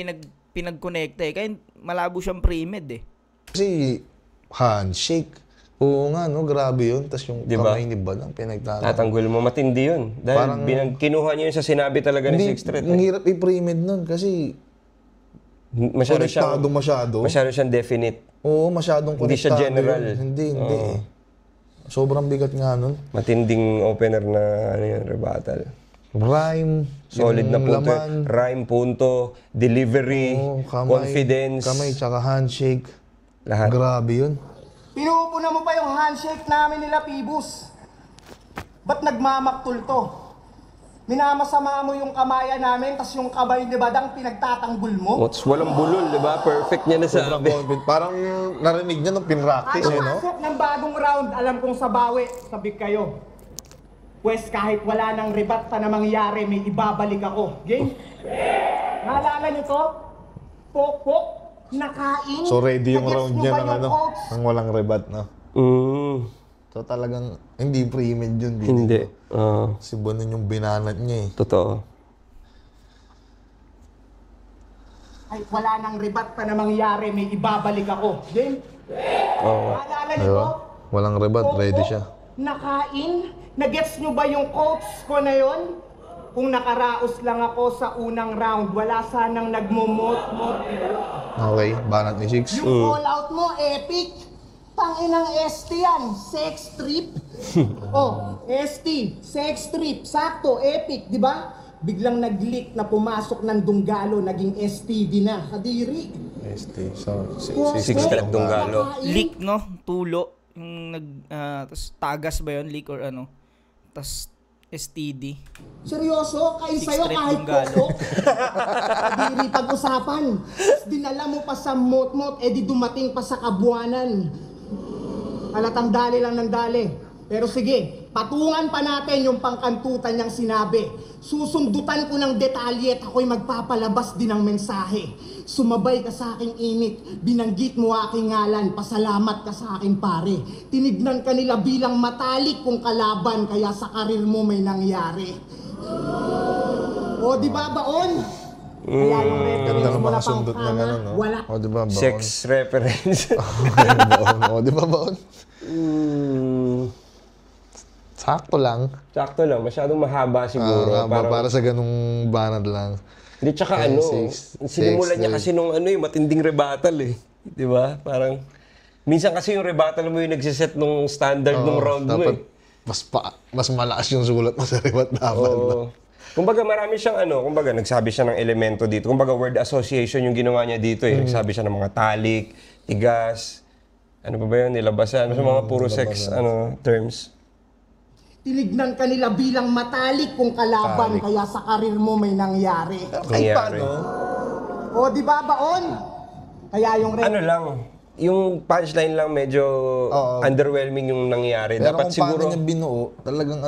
pinag-connecta Kaya malabo siyang pre-med Kasi handshake. Oo nga, grabe yun. Tapos yung kamay ni Badang Tatanggol mo, matindi yun. Dahil kinuha niya yun sa sinabi talaga ni 6-threat. Ang hirap i-pre-med nun kasi masyado siyang definite. Oo, masyadong hindi siya general. Hindi. Sobrang bigat nga nun. Matinding opener na rebuttal. Rhyme, solid na punto. Rhyme, punto, delivery, kamay, confidence. Kamay, tsaka handshake. Lahat. Grabe yun. Pinuupuna mo pa yung handshake namin nila, Pibus. Ba't nagmamaktol to? Minamasama mo yung kamayan namin, tas yung kamay ni Badang pinagtatanggol mo? Walang bulol, di ba? Perfect niya na sabi. Parang narinig niya nung pinractice, Pasok ng bagong round, alam kong sa bawi, sabik kayo. Pues kahit wala nang rebat pa na mangyari, may ibabalik ako. Game? Naalala niyo to? Pok-pok, nakain. So ready yung Nagets round mo niya ba ng yung oats? ng walang rebat, So talagang hindi pre-med yun. Hindi. Si Bonon yung binanat niya Totoo. Ay, wala nang rebat pa na mangyari, may ibabalik ako. Game? Naalala niyo to? Walang rebat, ready Pok-pok, siya. Nakain? Nagets nyo ba yung quotes ko na yon? Kung nakaraos lang ako sa unang round, wala sanang nagmumot-mot. Okay, banat ni Six. Yung call out mo, epic. Tanginang ST yan, sex trip. ST, sex trip, sakto, epic, di ba? Biglang nag-leak na pumasok ng Dunggalo, naging STD na, kadiri. ST, so, Six-threat Dunggalo. Leak, no? Tulo. Yung tas tagas ba yun? Leak or tas STD. Seryoso? Kain sa'yo kahit pokpok? Kadiri pag-usapan. Dinala mo pa sa mot-mot, di dumating pa sa kabuanan. Halatang dali lang ng dali. Pero sige, patungan pa natin yung pangkantutan niyang sinabi. Susundutan ko ng detalye at ako'y magpapalabas din ng mensahe. Sumabay ka sa aking init, binanggit mo aking ngalan, pasalamat ka sa aking pare. Tinignan ka nila bilang matalik kong kalaban, kaya sa karir mo may nangyari. O di ba baon? Kaya yung reference mo na sundot na gano'n, no? wala. O di ba baon? Sex reference. O di ba baon? Sakto lang. Sakto lang, masyadong mahaba siguro. Para sa ganung banat lang. Hindi, tsaka sinimulan niya kasi nung matinding rebuttal eh. Di ba? Parang, minsan kasi yung rebuttal mo yung nagsiset nung standard nung round mo eh. Mas malakas yung sulat mo sa rebuttal. Kumbaga marami siyang kumbaga nagsabi siya ng elemento dito. Kumbaga word association yung ginawa niya dito eh. Nagsabi siya ng mga talik, tigas, ano pa ba yun, nilabasan. Sa mga puro sex terms. Tinignan ka nila bilang matalik kung kalaban, kaya sa karir mo may nangyari. Ay, paano? O, di ba, Baon? Kaya yung Ano lang, yung punchline lang medyo underwhelming yung nangyari. Pero dapat kung siguro paano niya binuo, talagang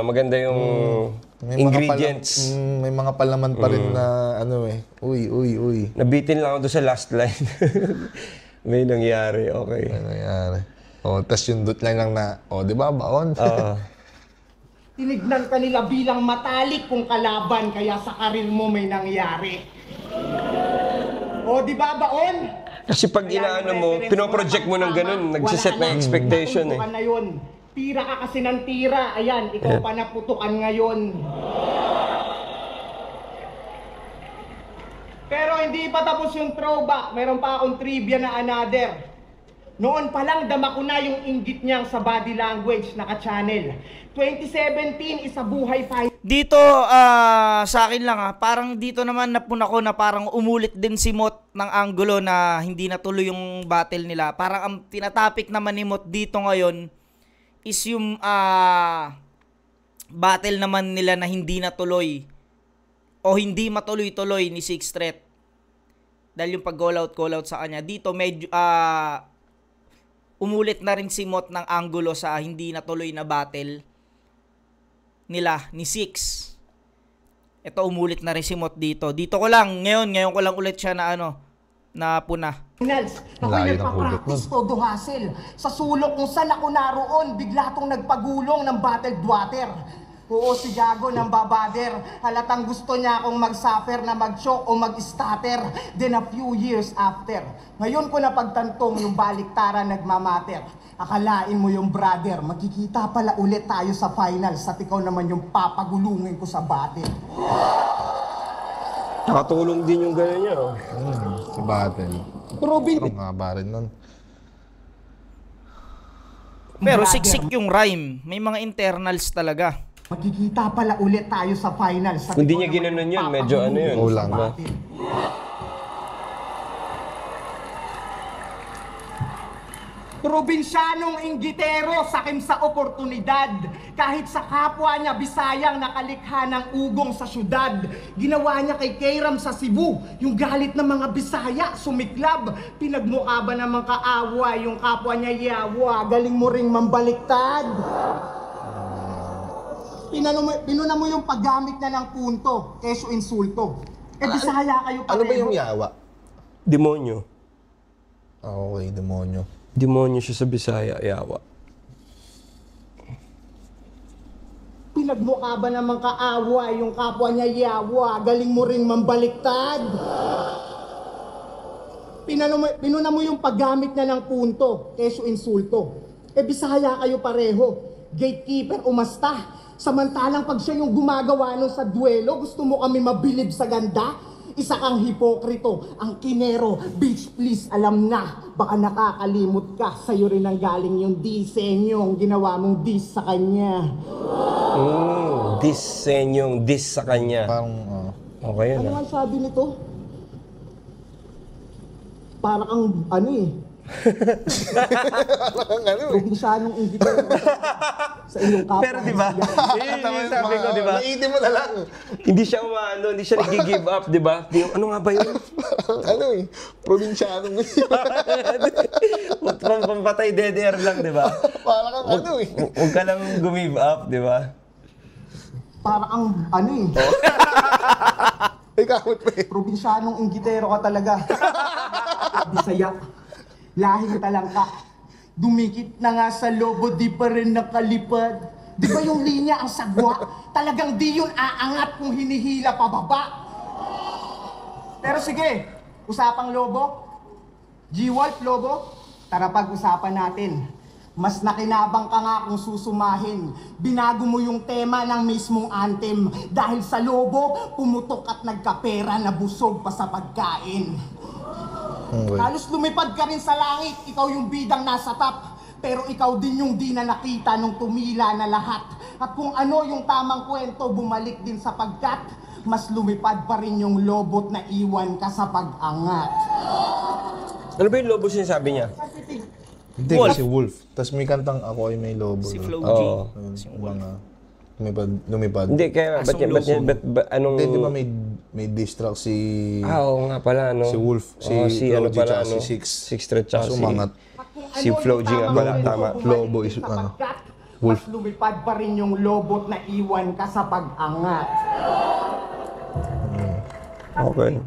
maganda yung ingredients. May mga palaman pa rin na uy. Nabitin lang ako doon sa last line. May nangyari, okay. May nangyari. Tas yung dot line lang na, di ba, Baon? tinignan ka nila bilang matalik kung kalaban, kaya sa karir mo may nangyari. O, di ba, Baon? Kasi pag inaano mo, pinoproject mo ng ganun, nagsiset ng expectation eh. Na yun. Tira ka kasi ng tira. Ayan, ikaw pa naputukan ngayon. Pero hindi pa tapos yung throwback. Meron pa akong trivia na another. Noon pa lang dama ko na yung inggit niyang sa body language naka-channel. 2017 isa buhay pa. Dito sa akin lang parang dito naman napuna ko na parang umulit din si Mot ng anggulo na hindi natuloy yung battle nila. Parang ang tinatopic naman ni Mot dito ngayon is yung battle naman nila na hindi natuloy o hindi matuloy-tuloy ni Six Threat. Dahil yung pag-call out sa kanya. Dito medyo umulit na rin si Mot ng anggulo sa hindi natuloy na battle nila ni Six. Ito umulit na rin si Mot dito. Dito ko lang, ngayon ko lang ulit siya na na puna. Finals, ako'y nagpa-practice todo hassle. Sa sulok kung saan ako naroon, bigla tong nagpagulong ng bottled water. Oo, si Gago ng babader. Halatang gusto niya akong mag-suffer na mag-choke o mag-stutter. Then a few years after, ngayon ko napagtantong yung baliktaran nagmamatter. Akalain mo yung brother, magkikita pala ulit tayo sa finals at ikaw naman yung papagulungin ko sa battle. Nakatulong din yung gano'n niya. Sa battle. Robin, Parang nga rin nun. Pero siksik yung rhyme. May mga internals talaga. magkikita pala ulit tayo sa finals. Kung di niya ginanon yun, medyo yun. Kulang. Probinsyanong inggitero sakim sa oportunidad. Kahit sa kapwa niya Bisayang nakalikha ng ugong sa syudad. Ginawa niya kay Kairam sa Cebu. Yung galit ng mga Bisaya sumiklab. Pinagmukha ba ng mga kaawa yung kapwa niya yawa. Galing mo ring mambaliktad. Pinuna mo yung paggamit na ng punto keso insulto. Bisaya kayo pareho. Ano ba yung yawa? Demonyo. Okay, demonyo. Demonyo siya sa Bisaya, yawa. Pinagmukha ba naman kaawa yung kapwa niya yawa? Galing mo ring mambaliktad. Pinuna mo yung paggamit na ng punto keso insulto. Bisaya kayo pareho. Gatekeeper umasta. Samantalang pag siya yung gumagawa nun sa duelo, gusto mo kami mabilib sa ganda? Isa kang hipokrito, ang kinero. Bitch, please, alam na. Baka nakakalimot ka. Sa'yo rin ang galing yung disenyong ginawa mong dis sa kanya. Disenyong dis sa kanya. Parang, okay yun. Ano ang sabi nito? Parang probinsyanong inggitero sa iyong kapwa. Pero diba? Yung sabi ko, diba? Naiitin mo na lang. Hindi siya hindi siya nag-give up, diba? Ano nga ba yun? Probinsyanong Pampatay dead air lang, diba? Parang Huwag ka lang gumive up, diba? Parang Ikaw, probinsyanong inggitero ka talaga. Bisaya. Lahing talangka. Dumikit na nga sa lobo, di pa rin nakalipad. Di ba yung linya ang sagwa? Talagang di yun aangat kung hinihila pababa. Pero sige, usapang lobo. G-Wolf, lobo. Tara pag-usapan natin. Mas nakinabang ka nga kung susumahin. Binago mo yung tema ng mismong anthem. Dahil sa lobo, pumutok at nagkapera na busog pa sa pagkain. Okay. Halos lumipad ka rin sa langit. Ikaw yung bidang nasa top. Pero ikaw din yung di na nakita nung tumila na lahat. At kung ano yung tamang kwento, bumalik din sapagkat mas lumipad pa rin yung lobot na iwan ka sa pag-angat. Ano ba yung lobo sinasabi niya? Hindi, kasi wolf. Tapos may kantang Ako Ay May Lobo. Si no? Flo G. Oo. Mga lumipad. Hindi, kaya anong... Hindi, di ba may diss track si Oo nga pala, ano? si Wolf, si ano Flo G, pala, tsaka ano? si Six. Six Thread, tsaka Tapos umangat. si Flo G nga pala, tama. Lobo is, ano, wolf. Mas lumipad pa rin yung lobot na iwan ka sa pag-angat. Okay.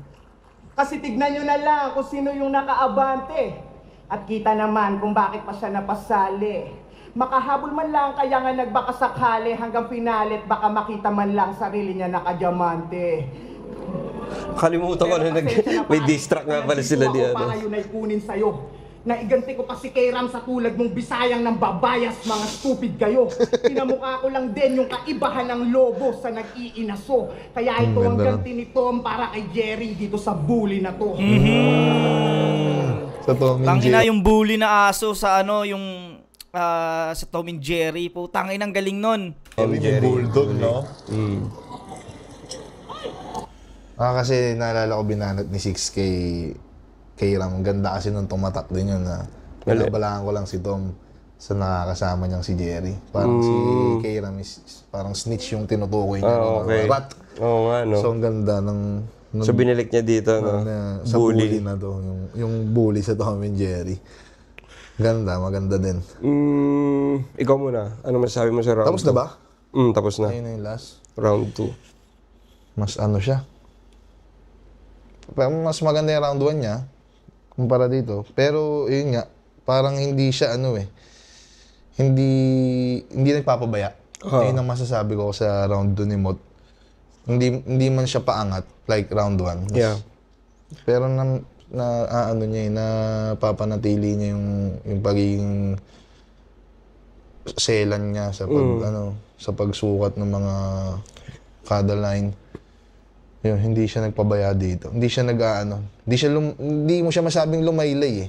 Kasi tignan nyo na lang kung sino yung nakaabante. At kita naman kung bakit pa siya napasali. Makahabol man lang kaya nga nagbakasakali hanggang finalit baka makita man lang sarili niya nakadiamante. Kalimutan ko na may diss track nga pala sila di ano. Para yun ay kunin sa'yo. Naiganti ko pa si Kayram sa tulad mong Bisayang ng babayas, mga stupid kayo. Pinamukha ko lang din yung kaibahan ng lobo sa nag-iinaso. Kaya ito ang ganda ganti ni Tom para kay Jerry dito sa bully na to. Sa Tom and Tangina Jerry. yung bully na aso sa ano, yung sa Tom and Jerry. Putangin ang galing nun. Yung bulldog, no? Kasi naalala ko binanat ni 6 kay Ram. Ang ganda kasi nung tumatak din yun na pinabalaan ko lang si Tom sa nakakasama niyang si Jerry. Parang si Kayram is parang snitch yung tinutukoy niya. Okay. Rat. Oo nga, no? So ang ganda ng So binalik niya dito, no? sa bully na to. Yung bully sa Tom and Jerry. Ganda, maganda din. Ikaw muna. Ano masasabi mo sa round 2? Tapos na ba? Tapos na. Ayun na yung last. Round 2. Mas ano siya. Pero mas maganda yung round 1 niya kumpara dito. Pero yun nga, parang hindi siya ano eh. Hindi nagpapabaya. Yun ang masasabi ko sa round 2 ni Mot. Hindi man siya paangat like round 1. Yeah. Pero ano niya eh, napapanatili niya yung pagiging selan niya sa sa pagsukat ng mga kada line. Yun, hindi siya nagpabaya dito. Hindi siya hindi mo siya masabing lumaylay eh.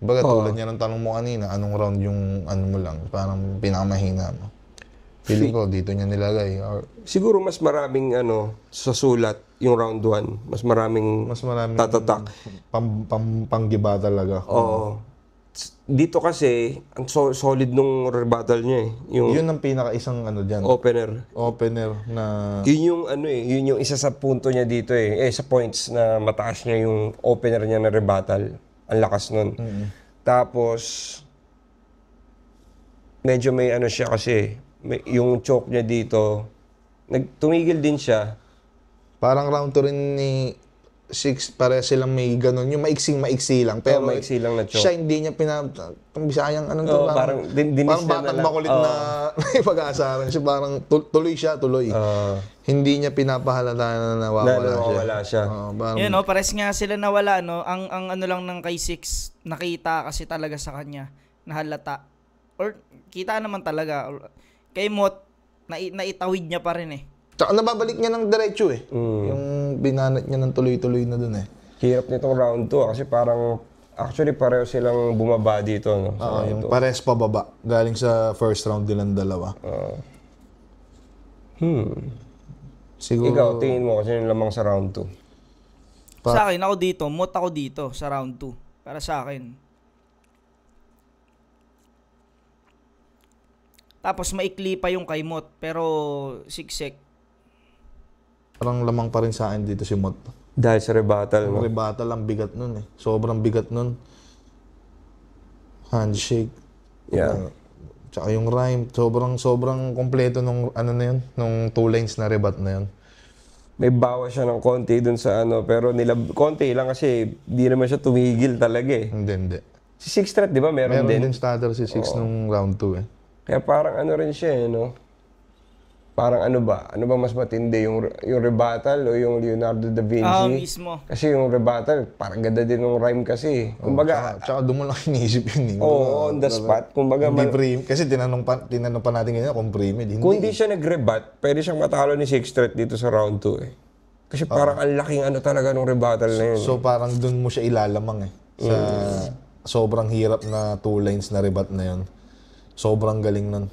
Baga tulad niya ng tanong mo kanina, anong round yung ano mo lang, parang pinakamahina mo. Feeling ko dito niya nilagay. Siguro mas maraming sa sulat yung round 1. Mas maraming tatatak. Panggiba talaga. Oo. Dito kasi, ang solid nung rebuttal niya eh. Yun ang pinaka-isang dyan. Opener. Opener na... Yun yung isa sa punto niya dito eh. Sa points na mataas niya yung opener niya na rebuttal. Ang lakas nun. Tapos, medyo may siya kasi, yung choke niya dito, tumigil din siya. Parang round 2 rin ni 6, pare silang may ganun. Yung maiksi lang. Pero maiksi lang na choke. siya hindi niya Bisayang parang dinis parang niya batang na lang. makulit na pag-aasaran siya. Parang tuloy. Hindi niya pinapahalata na nawawala siya. Parang, Yun, no, pares nga sila nawala, no? Ang ano lang ng kay 6, nakita kasi talaga sa kanya, nahalata. Or kita naman talaga. Kay Mot, naitawid niya pa rin eh. Tsaka nababalik niya ng diretso eh. Yung binanat niya ng tuloy-tuloy na dun eh. Hirap nitong round 2 kasi parang actually pareho silang bumaba dito, no? Yung pares pababa. Galing sa first round nilang dalawa. Siguro... Ikaw, tingin mo kasi yung lamang sa round 2. Sa akin, ako dito, Mot ako dito sa round 2. Para sa akin. Tapos maikli pa yung kay Mot, pero siksik. Parang lamang pa rin sa akin dito si Mot. Dahil sa rebuttal, no? Rebuttal ang bigat nun eh. Sobrang bigat nun. Handshake. Yeah. Tsaka yung rhyme. Sobrang kompleto nung na yun. Nung 2 lines na rebat na yun. May bawas siya ng konti dun sa pero konti lang kasi di naman siya tumigil talaga eh. Hindi. Si 6 Thread, di ba? Meron din. Meron din starter si 6 nung round 2 eh. Kaya parang rin siya eh, no? parang ano ba mas matindi, yung rebuttal o yung Leonardo da Vinci? Mismo. Kasi yung rebuttal, parang ganda din ng rhyme kasi. Kumbaga, Tsaka doon mo lang iniisip yun. on the spot. Kumbaga, Kasi tinanong pa natin ganyan kung pre-made. kung hindi siya nag-rebut, pwede siyang matalo ni Sixth Threat dito sa round 2 eh. Kasi parang ang laking ano talaga ng rebuttal na yun. So parang doon mo siya ilalamang eh. Sa sobrang hirap na 2 lines na rebut na yun. Sobrang galing nun.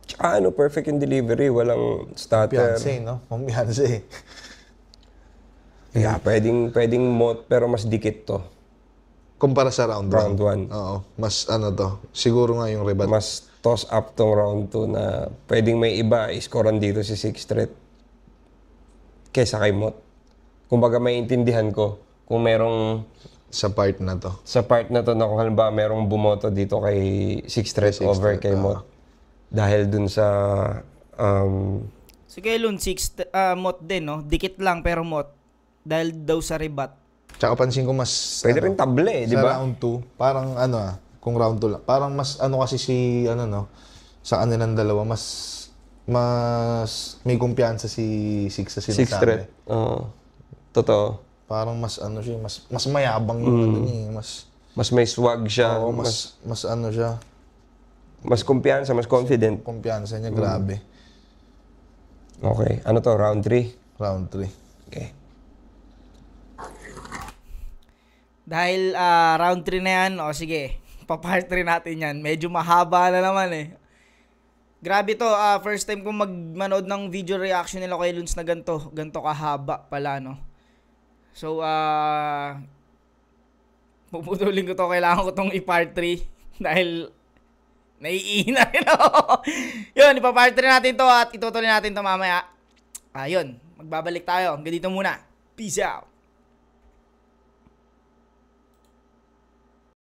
Tsaka perfect yung delivery, walang stutter. Beyonce, no? Beyonce. Yeah, pwedeng mot pero mas dikit to. Kumpara sa round 1. Round 1. Oo. Mas ano to. Siguro nga yung rebut. Mas toss up tong round 2 na pwedeng may iba i-scorean dito si Sixth Threat kesa kay Mot. Kumbaga maintindihan ko kung merong sa part na to. sa part na to na kung halimbawa merong bumoto dito kay Sixth Threat over kay Mot. Dahil dun sa Si Kailun, Mot din, no? Dikit lang pero Mot. Dahil daw sa rebut. Tsaka pansin ko mas... pwede rin table eh, di ba? Sa round 2, parang kung round 2 lang. Parang mas kasi si, sa kanilang dalawa, mas may kumpiyansa si Six sa sinasabi. Sixth Threat. Oo. Totoo. Parang mas siya, mas mayabang yung niya, Mas may swag siya. Oo, mas siya. Mas kumpiyansa, mas confident. Kumpiyansa niya, grabe. Okay. Ano to? Round 3? Round 3. Okay. Dahil round 3 na yan, sige, pa-part 3 natin yan. Medyo mahaba na naman eh. Grabe to, first time kong manood ng video reaction nila kay Luns na ganito kahaba pala, no? So, puputulin ko to, kailangan ko tong i-part 3 dahil naiina rin ako. Yun, ipa-part 3 natin to at itutuloy natin to mamaya. Yun, magbabalik tayo. Hanggang dito muna. Peace out.